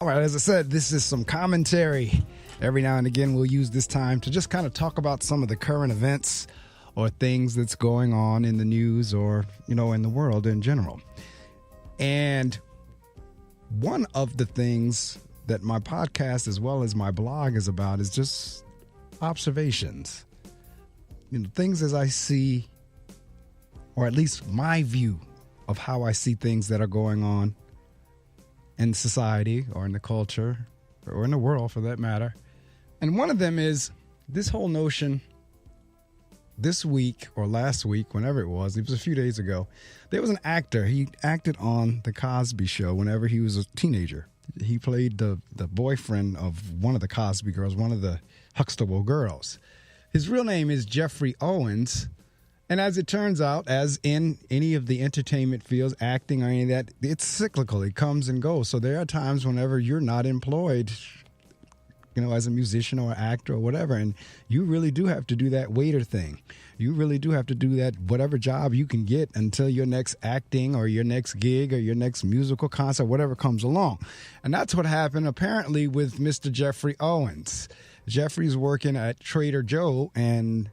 All right, as I said, this is some commentary. Every now and again, we'll use this time to just kind of talk about some of the current events or things that's going on in the news or, in the world in general. And one of the things that my podcast as well as my blog is about is just observations. Things as I see, or at least my view of how I see things that are going on in society or in the culture or in the world for that matter. And one of them is this whole notion this week or last week, whenever it was a few days ago, there was an actor. He acted on The Cosby Show whenever he was a teenager. He played the boyfriend of one of the Cosby girls, one of the Huxtable girls. His real name is Jeffrey Owens. And as it turns out, as in any of the entertainment fields, acting or any of that, it's cyclical. It comes and goes. So there are times whenever you're not employed, as a musician or actor or whatever, and you really do have to do that waiter thing. You really do have to do that whatever job you can get until your next acting or your next gig or your next musical concert, whatever comes along. And that's what happened apparently with Mr. Jeffrey Owens. Jeffrey's working at Trader Joe, and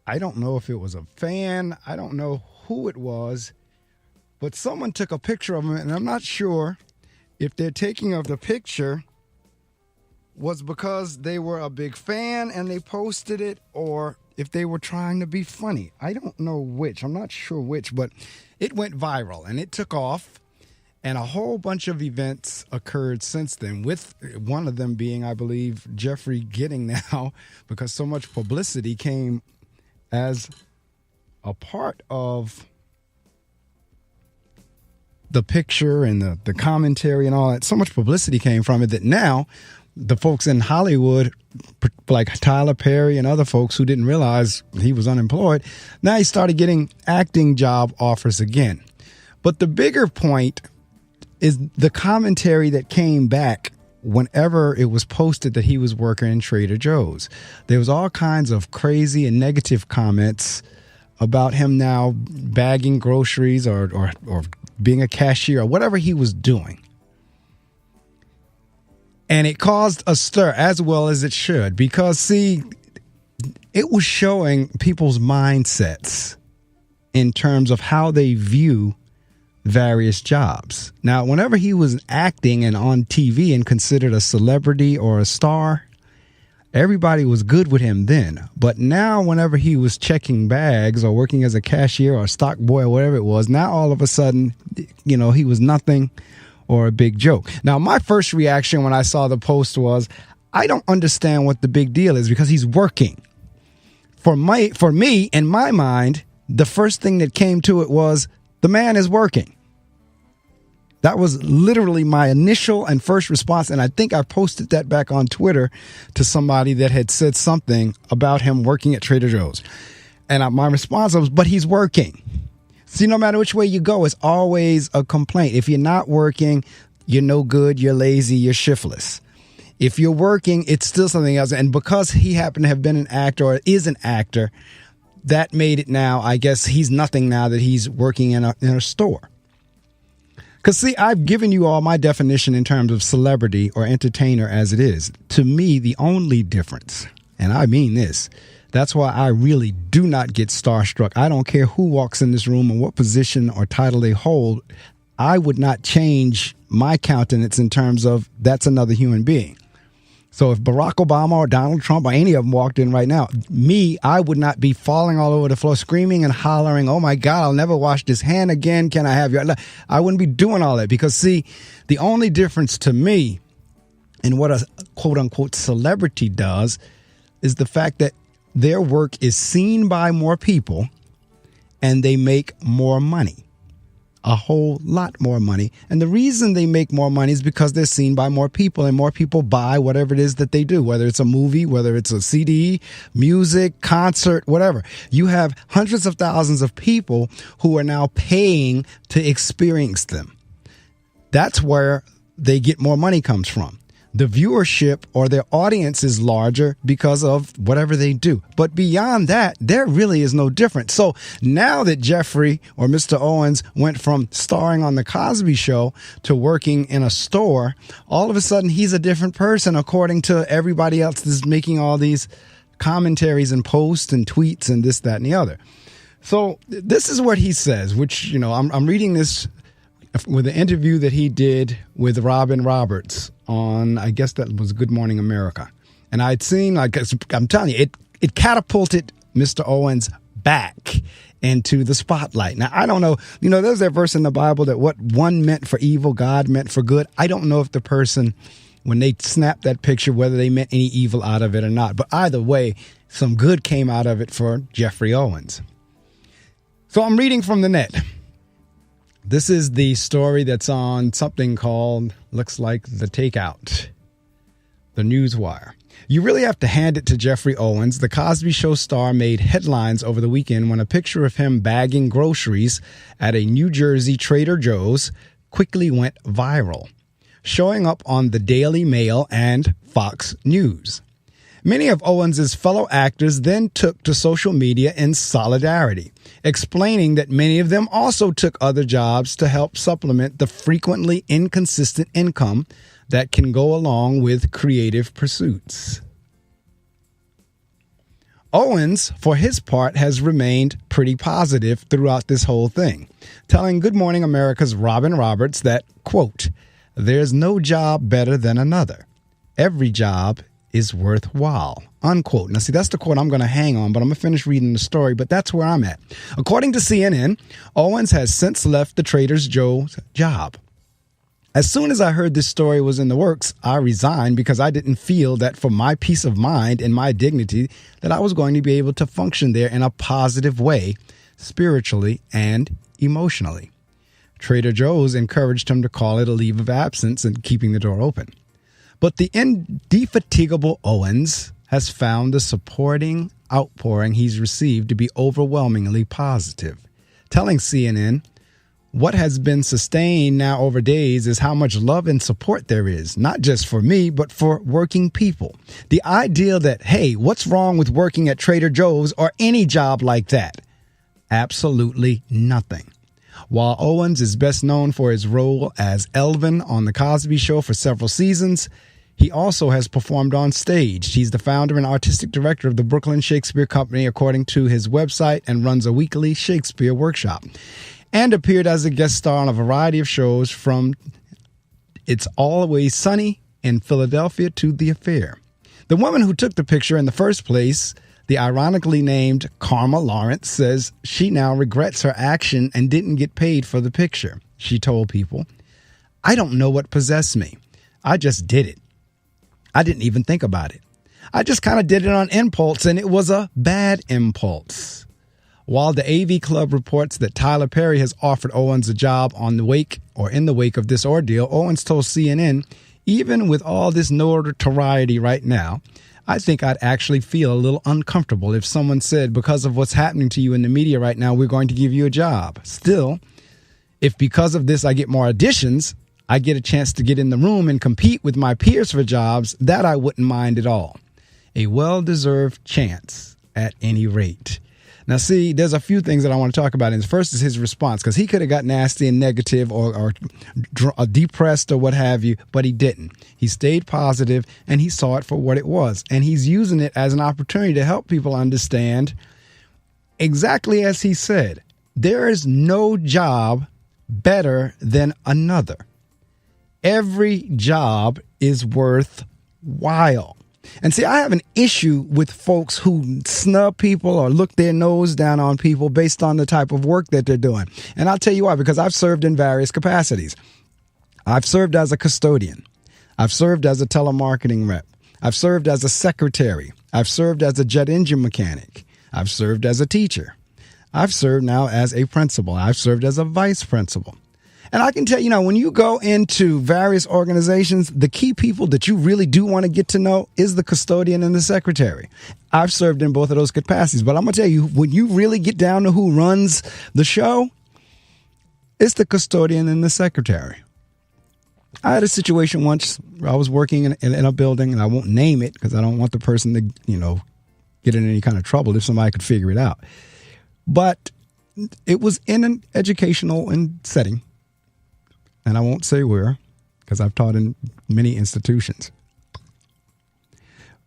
I don't know if it was a fan. I don't know who it was, but someone took a picture of him, and I'm not sure if their taking of the picture was because they were a big fan and they posted it, or if they were trying to be funny. I don't know which. I'm not sure which, but it went viral and it took off. And a whole bunch of events occurred since then, with one of them being, I believe, Jeffrey getting now, because so much publicity came as a part of the picture and the commentary and all that. So much publicity came from it that now the folks in Hollywood, like Tyler Perry and other folks who didn't realize he was unemployed, now he started getting acting job offers again. But the bigger point is the commentary that came back whenever it was posted that he was working in Trader Joe's. There was all kinds of crazy and negative comments about him now bagging groceries or being a cashier or whatever he was doing. And it caused a stir, as well as it should, because, see, it was showing people's mindsets in terms of how they view various jobs. Now, whenever he was acting and on TV and considered a celebrity or a star, everybody was good with him then. But now, whenever he was checking bags or working as a cashier or a stock boy or whatever it was, now all of a sudden, he was nothing or a big joke. Now, my first reaction when I saw the post was, I don't understand what the big deal is, because he's working. For me, in my mind, the first thing that came to it was, the man is working. That was literally my initial and first response, and I think I posted that back on Twitter to somebody that had said something about him working at Trader Joe's. And my response was, but he's working. See, no matter which way you go, it's always a complaint. If you're not working, you're no good, you're lazy, you're shiftless. If you're working, it's still something else. And because he happened to have been an actor or is an actor, that made it now, I guess he's nothing now that he's working in a store. Because, see, I've given you all my definition in terms of celebrity or entertainer as it is. To me, the only difference, and I mean this, that's why I really do not get starstruck. I don't care who walks in this room and what position or title they hold. I would not change my countenance in terms of that's another human being. So if Barack Obama or Donald Trump or any of them walked in right now, I would not be falling all over the floor, screaming and hollering, oh my God, I'll never wash this hand again. Can I have your... I wouldn't be doing all that, because, see, the only difference to me in what a quote unquote celebrity does is the fact that their work is seen by more people and they make more money, a whole lot more money. And the reason they make more money is because they're seen by more people, and more people buy whatever it is that they do, whether it's a movie, whether it's a CD, music, concert, whatever. You have hundreds of thousands of people who are now paying to experience them. That's where they get more money comes from. The viewership or their audience is larger because of whatever they do. But beyond that, there really is no difference. So now that Jeffrey or Mr. Owens went from starring on The Cosby Show to working in a store, all of a sudden he's a different person according to everybody else that's making all these commentaries and posts and tweets and this, that, and the other. So this is what he says, which, I'm reading this with an interview that he did with Robin Roberts on, I guess that was Good Morning America. And I'd seen, I'm telling you, it catapulted Mr. Owens back into the spotlight. Now, I don't know, there's that verse in the Bible that what one meant for evil, God meant for good. I don't know if the person, when they snapped that picture, whether they meant any evil out of it or not. But either way, some good came out of it for Jeffrey Owens. So I'm reading from the net. This is the story that's on something called, looks like The Takeout, the Newswire. You really have to hand it to Jeffrey Owens. The Cosby Show star made headlines over the weekend when a picture of him bagging groceries at a New Jersey Trader Joe's quickly went viral, showing up on the Daily Mail and Fox News. Many of Owens's fellow actors then took to social media in solidarity, explaining that many of them also took other jobs to help supplement the frequently inconsistent income that can go along with creative pursuits. Owens, for his part, has remained pretty positive throughout this whole thing, telling Good Morning America's Robin Roberts that, quote, "There's no job better than another. Every job is worthwhile," unquote. Now, see, that's the quote I'm going to hang on, but I'm going to finish reading the story, but that's where I'm at. According to CNN, Owens has since left the Trader Joe's job. As soon as I heard this story was in the works, I resigned because I didn't feel that for my peace of mind and my dignity that I was going to be able to function there in a positive way, spiritually and emotionally. Trader Joe's encouraged him to call it a leave of absence and keeping the door open. But the indefatigable Owens has found the supporting outpouring he's received to be overwhelmingly positive, telling CNN, "What has been sustained now over days is how much love and support there is, not just for me, but for working people. The idea that, hey, what's wrong with working at Trader Joe's or any job like that? Absolutely nothing." While Owens is best known for his role as Elvin on The Cosby Show for several seasons, he also has performed on stage. He's the founder and artistic director of the Brooklyn Shakespeare Company, according to his website, and runs a weekly Shakespeare workshop, and appeared as a guest star on a variety of shows from It's Always Sunny in Philadelphia to The Affair. The woman who took the picture in the first place, the ironically named Karma Lawrence, says she now regrets her action and didn't get paid for the picture. She told People, "I don't know what possessed me. I just did it. I didn't even think about it. I just kind of did it on impulse, and it was a bad impulse." While the AV Club reports that Tyler Perry has offered Owens a job in the wake of this ordeal, Owens told CNN, "Even with all this notoriety right now, I think I'd actually feel a little uncomfortable if someone said, because of what's happening to you in the media right now, we're going to give you a job. Still, if because of this I get more auditions, I get a chance to get in the room and compete with my peers for jobs, that I wouldn't mind at all. A well-deserved chance at any rate." Now, see, there's a few things that I want to talk about. And first is his response, because he could have got nasty and negative or depressed or what have you, but he didn't. He stayed positive and he saw it for what it was. And he's using it as an opportunity to help people understand exactly as he said, there is no job better than another. Every job is worthwhile. And see, I have an issue with folks who snub people or look their nose down on people based on the type of work that they're doing. And I'll tell you why, because I've served in various capacities. I've served as a custodian. I've served as a telemarketing rep. I've served as a secretary. I've served as a jet engine mechanic. I've served as a teacher. I've served now as a principal. I've served as a vice principal. And I can tell you, when you go into various organizations, the key people that you really do want to get to know is the custodian and the secretary. I've served in both of those capacities. But I'm going to tell you, when you really get down to who runs the show, it's the custodian and the secretary. I had a situation once where I was working in a building, and I won't name it because I don't want the person to, get in any kind of trouble if somebody could figure it out. But it was in an educational setting, and I won't say where because I've taught in many institutions.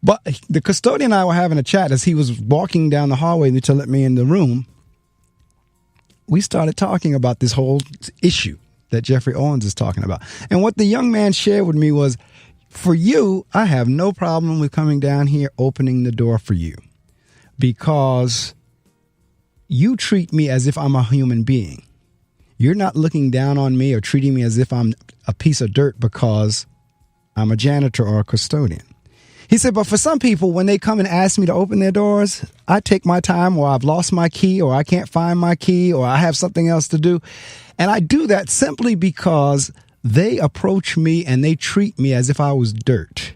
But the custodian and I were having a chat as he was walking down the hallway to let me in the room. We started talking about this whole issue that Jeffrey Owens is talking about. And what the young man shared with me was, for you, I have no problem with coming down here, opening the door for you, because you treat me as if I'm a human being. You're not looking down on me or treating me as if I'm a piece of dirt because I'm a janitor or a custodian. He said, but for some people, when they come and ask me to open their doors, I take my time, or I've lost my key, or I can't find my key, or I have something else to do. And I do that simply because they approach me and they treat me as if I was dirt.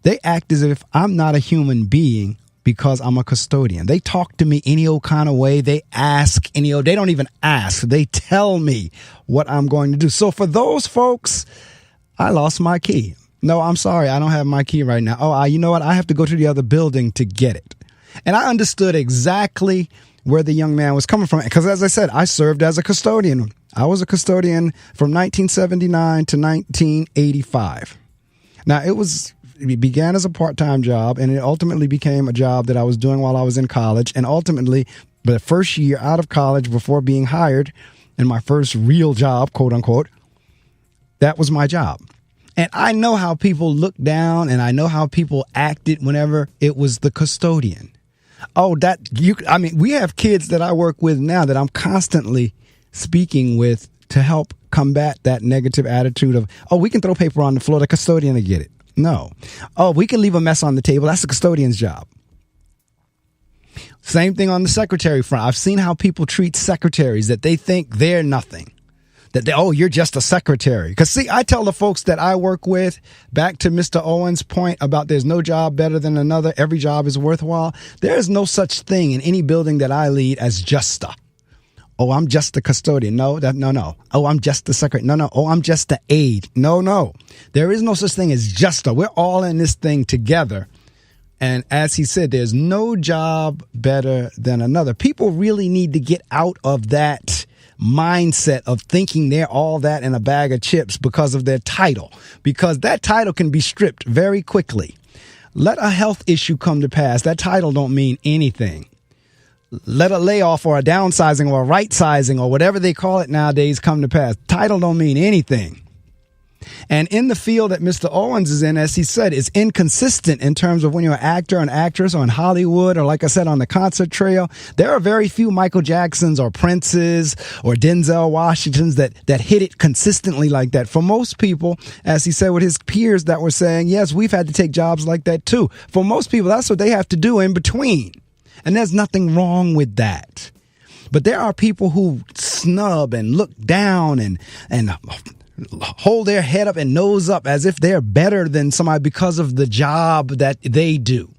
They act as if I'm not a human being because I'm a custodian. They talk to me any old kind of way. They ask they don't even ask. They tell me what I'm going to do. So for those folks, I lost my key. No, I'm sorry. I don't have my key right now. Oh, you know what? I have to go to the other building to get it. And I understood exactly where the young man was coming from. Because as I said, I served as a custodian. I was a custodian from 1979 to 1985. Now, it began as a part-time job, and it ultimately became a job that I was doing while I was in college. And ultimately, the first year out of college before being hired in my first real job, quote unquote, that was my job. And I know how people look down, and I know how people acted whenever it was the custodian. We have kids that I work with now that I'm constantly speaking with to help combat that negative attitude of, we can throw paper on the floor, the custodian will get it. No. We can leave a mess on the table. That's the custodian's job. Same thing on the secretary front. I've seen how people treat secretaries, that they think they're nothing. You're just a secretary. Because, see, I tell the folks that I work with, back to Mr. Owens' point about there's no job better than another, every job is worthwhile. There is no such thing in any building that I lead as just a. I'm just the custodian. No. I'm just the secretary. No. I'm just the aide. No. There is no such thing as just a. We're all in this thing together. And as he said, there's no job better than another. People really need to get out of that mindset of thinking they're all that in a bag of chips because of their title, because that title can be stripped very quickly. Let a health issue come to pass. That title don't mean anything. Let a layoff or a downsizing or a right sizing or whatever they call it nowadays come to pass. Title don't mean anything. And in the field that Mr. Owens is in, as he said, it's inconsistent in terms of when you're an actor, an actress, or in Hollywood, or like I said, on the concert trail. There are very few Michael Jacksons or Princes or Denzel Washingtons that hit it consistently like that. For most people, as he said with his peers that were saying, yes, we've had to take jobs like that too. For most people, that's what they have to do in between. And there's nothing wrong with that. But there are people who snub and look down and hold their head up and nose up as if they're better than somebody because of the job that they do.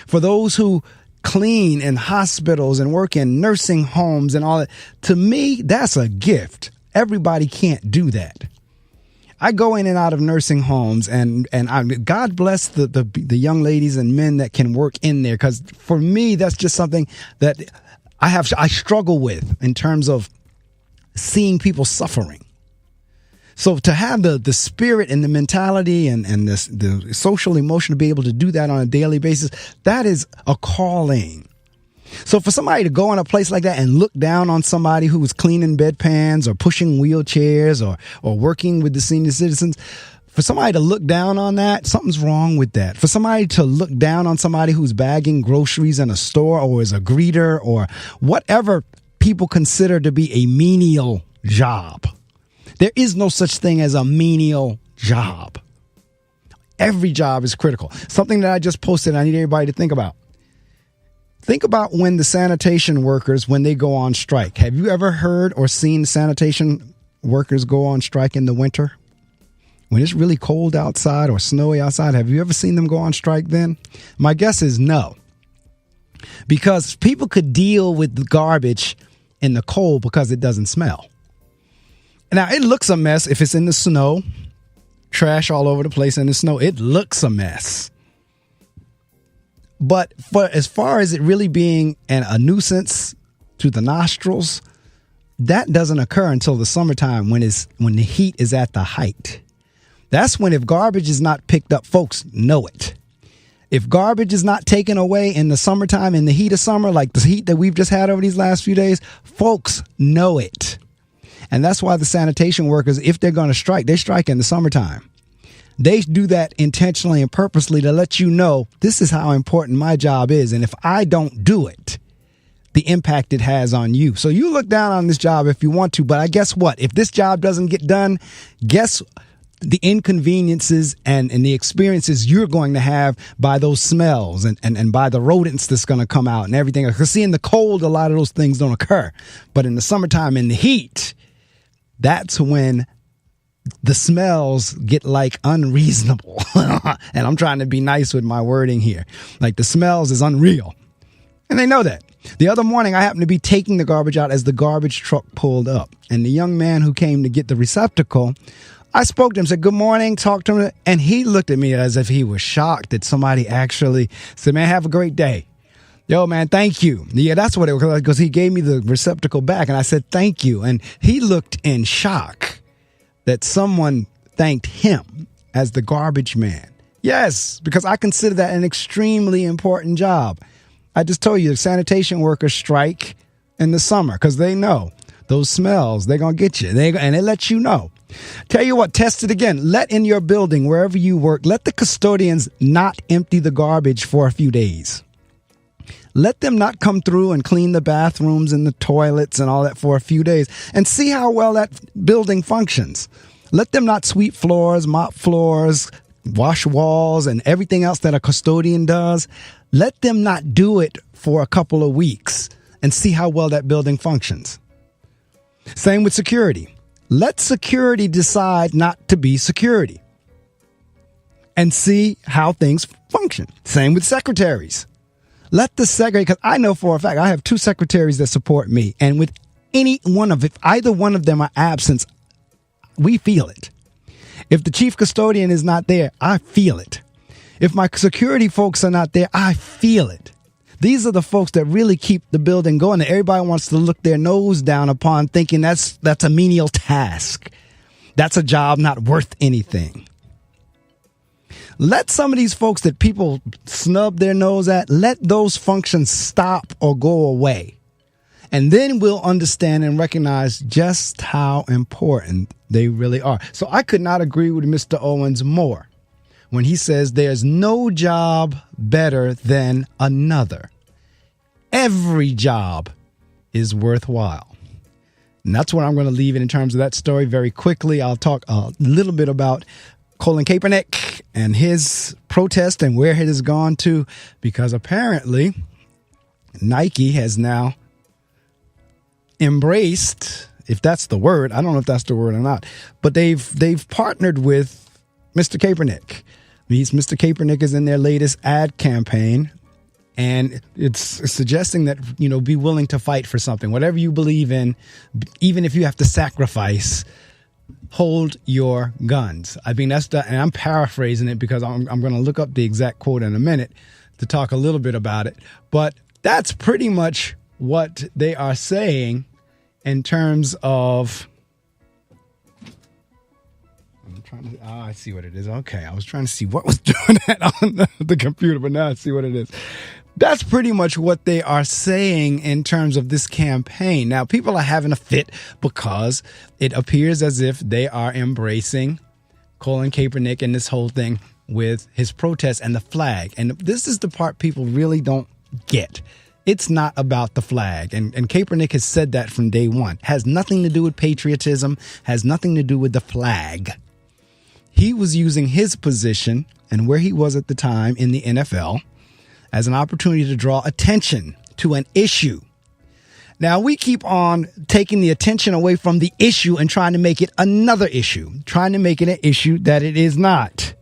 For those who clean in hospitals and work in nursing homes and all that, to me, that's a gift. Everybody can't do that. I go in and out of nursing homes, and God bless the young ladies and men that can work in there, because for me, that's just something that I struggle with in terms of seeing people suffering. So to have the spirit and the mentality and the social emotion to be able to do that on a daily basis, that is a calling. So for somebody to go in a place like that and look down on somebody who was cleaning bedpans or pushing wheelchairs or working with the senior citizens, for somebody to look down on that, something's wrong with that. For somebody to look down on somebody who's bagging groceries in a store or is a greeter or whatever people consider to be a menial job. There is no such thing as a menial job. Every job is critical. Something that I just posted, I need everybody to think about. Think about when the sanitation workers, when they go on strike. Have you ever heard or seen sanitation workers go on strike in the winter? When it's really cold outside or snowy outside, have you ever seen them go on strike then? My guess is no. Because people could deal with the garbage in the cold because it doesn't smell. Now, it looks a mess if it's in the snow trash all over the place in the snow. It looks a mess. But for as far as it really being a nuisance to the nostrils, that doesn't occur until the summertime when the heat is at the height. That's when, if garbage is not picked up, folks know it. If garbage is not taken away in the summertime, in the heat of summer, like the heat that we've just had over these last few days, folks know it. And that's why the sanitation workers, if they're going to strike, they strike in the summertime. They do that intentionally and purposely to let you know this is how important my job is. And if I don't do it, the impact it has on you. So you look down on this job if you want to, but I guess what? If this job doesn't get done, guess the inconveniences and the experiences you're going to have by those smells and by the rodents that's going to come out and everything. Because see, in the cold, a lot of those things don't occur. But in the summertime, in the heat, that's when the smells get like unreasonable. And I'm trying to be nice with my wording here. Like the smells is unreal. And they know that. The other morning, I happened to be taking the garbage out as the garbage truck pulled up. And the young man who came to get the receptacle, I spoke to him, said, good morning, talked to him. And he looked at me as if he was shocked that somebody actually said, man, have a great day. Yo, man, thank you. Yeah, that's what it was, because he gave me the receptacle back. And I said, thank you. And he looked in shock that someone thanked him as the garbage man. Yes, because I consider that an extremely important job. I just told you, the sanitation workers strike in the summer because they know those smells, they're going to get you. And it lets you know. Tell you what, test it again. Let in your building, wherever you work, let the custodians not empty the garbage for a few days. Let them not come through and clean the bathrooms and the toilets and all that for a few days and see how well that building functions. Let them not sweep floors, mop floors, wash walls, and everything else that a custodian does. Let them not do it for a couple of weeks and see how well that building functions. Same with security. Let security decide not to be security and see how things function. Same with secretaries. Let the secretary, because I know for a fact I have 2 secretaries that support me, and with any one of, if either one of them are absent, we feel it. If the chief custodian is not there, I feel it. If my security folks are not there, I feel it. These are the folks that really keep the building going. And everybody wants to look their nose down upon, thinking that's a menial task. That's a job not worth anything. Let some of these folks that people snub their nose at, let those functions stop or go away. And then we'll understand and recognize just how important they really are. So I could not agree with Mr. Owens more when he says there's no job better than another. Every job is worthwhile. And that's where I'm going to leave it in terms of that story very quickly. I'll talk a little bit about Colin Kaepernick and his protest and where it has gone to, because apparently Nike has now embraced, if that's the word, I don't know if that's the word or not, but they've partnered with Mr. Kaepernick. Mr. Kaepernick is in their latest ad campaign, and it's suggesting that, be willing to fight for something, whatever you believe in, even if you have to sacrifice. Hold your guns. I mean, and I'm paraphrasing it because I'm going to look up the exact quote in a minute to talk a little bit about it. But that's pretty much what they are saying in terms of. I see what it is. Okay, I was trying to see what was doing that on the computer, but now I see what it is. That's pretty much what they are saying in terms of this campaign. Now, people are having a fit because it appears as if they are embracing Colin Kaepernick and this whole thing with his protest and the flag. And this is the part people really don't get. It's not about the flag. And Kaepernick has said that from day one. Has nothing to do with patriotism, has nothing to do with the flag. He was using his position and where he was at the time in the NFL as an opportunity to draw attention to an issue. Now, we keep on taking the attention away from the issue and trying to make it another issue, trying to make it an issue that it is not.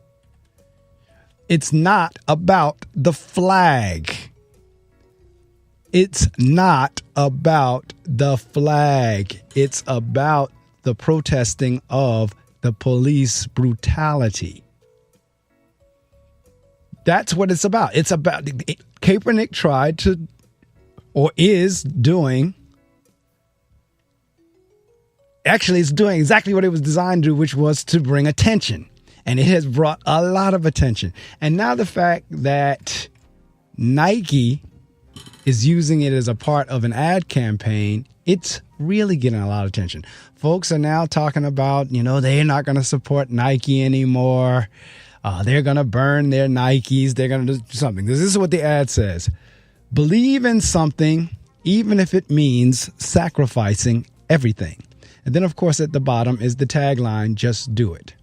It's not about the flag. It's not about the flag. It's about the protesting of the police brutality. That's what it's about. It's about Kaepernick tried to, or is doing, actually it's doing exactly what it was designed to do, which was to bring attention. And it has brought a lot of attention. And now the fact that Nike is using it as a part of an ad campaign, it's really getting a lot of attention. Folks are now talking about, they're not going to support Nike anymore. They're going to burn their Nikes. They're going to do something. This is what the ad says. Believe in something, even if it means sacrificing everything. And then, of course, at the bottom is the tagline, just do it.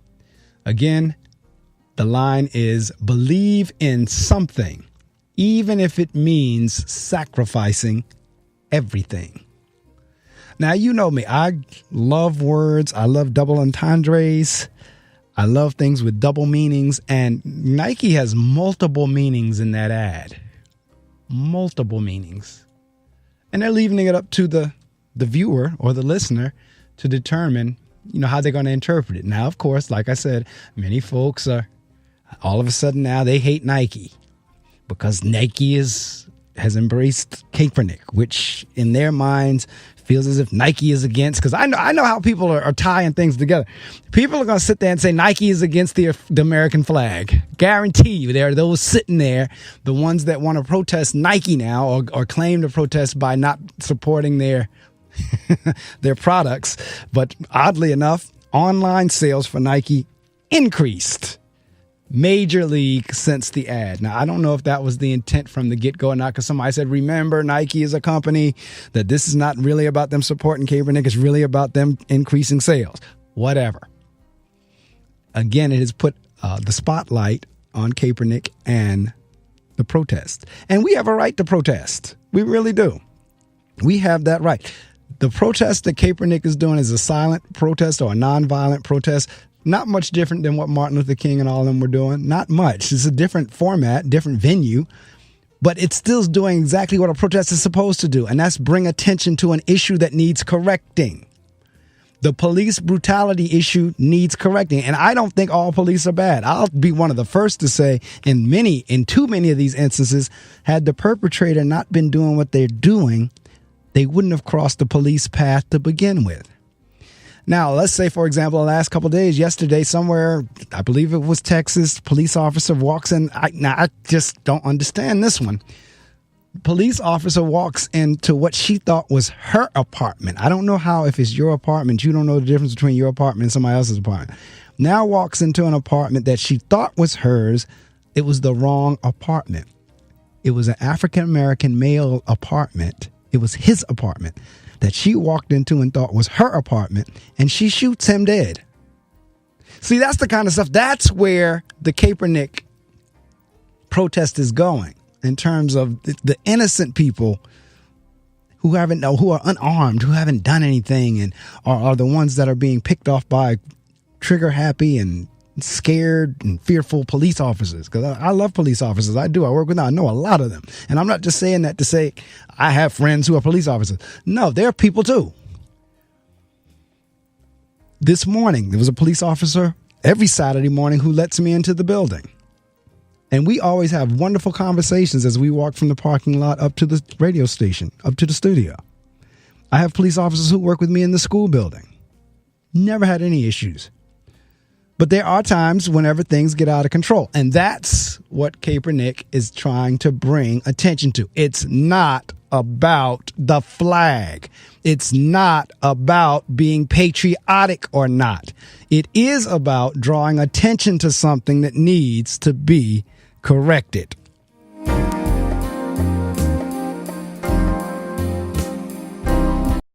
Again, the line is believe in something, even if it means sacrificing everything. Now, you know me. I love words. I love double entendres. I love things with double meanings. And Nike has multiple meanings in that ad. Multiple meanings. And they're leaving it up to the viewer or the listener to determine how they're going to interpret it. Now, of course, like I said, many folks are all of a sudden now they hate Nike because Nike has embraced Kaepernick, which in their minds feels as if Nike is against, because I know how people are tying things together. People are going to sit there and say Nike is against the American flag. Guarantee you there are those sitting there, the ones that want to protest Nike now or claim to protest by not supporting their products. But oddly enough, online sales for Nike increased Major League since the ad. Now, I don't know if that was the intent from the get-go or not, because somebody said, remember, Nike is a company, that this is not really about them supporting Kaepernick. It's really about them increasing sales. Whatever. Again, it has put the spotlight on Kaepernick and the protest. And we have a right to protest. We really do. We have that right. The protest that Kaepernick is doing is a silent protest or a nonviolent protest. Not much different than what Martin Luther King and all of them were doing. Not much. It's a different format, different venue, but it's still doing exactly what a protest is supposed to do, and that's bring attention to an issue that needs correcting. The police brutality issue needs correcting, and I don't think all police are bad. I'll be one of the first to say in too many of these instances, had the perpetrator not been doing what they're doing, they wouldn't have crossed the police path to begin with. Now, let's say, for example, the last couple of days, yesterday, somewhere, I believe it was Texas, police officer walks in. I just don't understand this one. Police officer walks into what she thought was her apartment. I don't know how, if it's your apartment, you don't know the difference between your apartment and somebody else's apartment. Now walks into an apartment that she thought was hers. It was the wrong apartment. It was an African-American male apartment. It was his apartment that she walked into and thought was her apartment, and she shoots him dead. See, that's the kind of stuff. That's where the Kaepernick protest is going in terms of the innocent people who are unarmed, who haven't done anything, and are the ones that are being picked off by trigger happy and scared and fearful police officers. Because I love police officers. I do. I work with them. I know a lot of them. And I'm not just saying that to say I have friends who are police officers. No, they're people too. This morning, there was a police officer every Saturday morning who lets me into the building. And we always have wonderful conversations as we walk from the parking lot up to the radio station, up to the studio. I have police officers who work with me in the school building. Never had any issues. But there are times whenever things get out of control. And that's what Kaepernick is trying to bring attention to. It's not about the flag. It's not about being patriotic or not. It is about drawing attention to something that needs to be corrected.